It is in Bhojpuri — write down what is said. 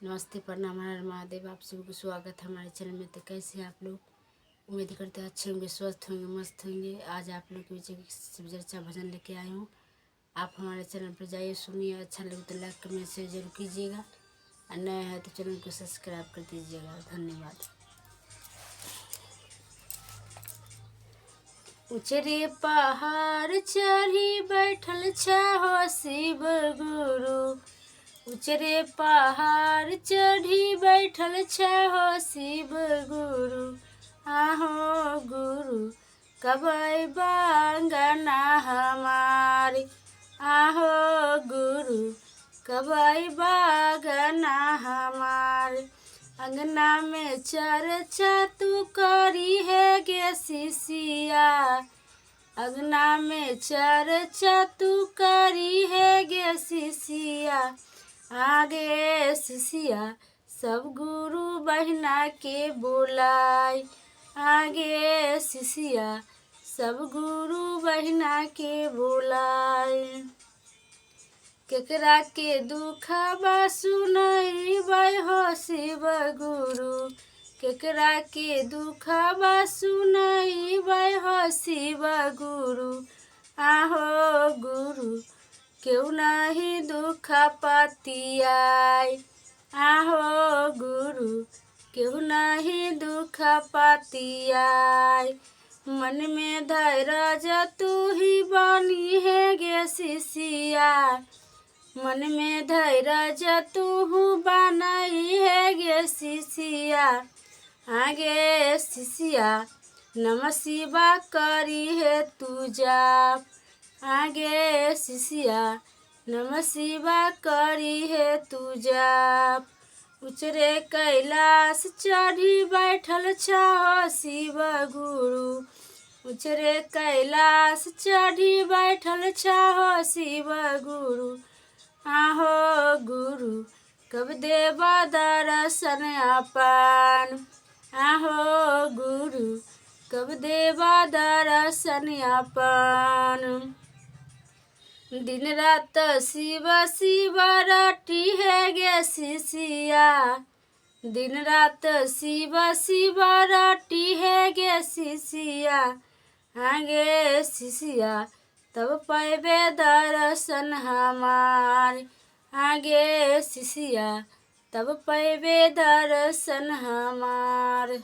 नमस्ते, प्रणाम, हर हर महादेव। आप सभी को स्वागत है हमारे चैनल में। तो कैसे हैं आप लोग? उम्मीद करते हैं अच्छे होंगे, स्वस्थ होंगे, मस्त होंगे। आज आप लोग के बीच एक शिव चर्चा भजन लेके आई हूँ। आप हमारे चैनल पर जाइए, सुनिए। अच्छा लगे तो लाइक कमेंट शेयर जरूर कीजिएगा, और नए हैं तो चैनल को सब्सक्राइब कर दीजिएगा। धन्यवाद। ऊंचे पहाड़ चढ़ी बैठल छहो शिव गुरु। ऊंचे पहाड़ चढ़ी बैठल छहो शिव गुरु। आहो गुरु कब अइबा अंगना हमारे। आहो गुरु कब अइबा अंगना हमारे। अंगना में चर्चा तू करी है गे शिशिया। अंगना में चर्चा तू करी है गे शिशिया। आगे शिशिया सब गुरु बहिना के बुलाए। आगे शिशिया सब गुरु बहिना के बुलाए। केकरा के दुखबा सुनइबै हो शिव गुरु। केकरा के दुखबा सुनइबै हो शिव गुरु। आहो गुरु क्यों नहीं दुख पतियाय। आहो गुरु क्यों नहीं दुख पतियाय। मन में धैर्य तू ही बनी है गे शिशिया। मन में धैर्य तू बनाई है गे शिशिया। आगे शिशिया नमः शिवा करी है तू जाप। आगे शिशिया नमः शिवा करी है तू जाप। उचरे कैलाश चढ़ी बैठल छहो शिव गुरु। उचरे कैलाश चढ़ी बैठल छहो शिव गुरु। आहो गुरु कब देबा दर्शन अपन। आहो गुरु कब देबा दर्शन अपन। दिन रात शिव शिव रटी है गे शिशिया। दिन रात शिव शिव रटी है गे शिशिया। आगे शिशिया तब पैबे दर्शन हमार। आगे शिशिया तब पैबे दर्शन हमार।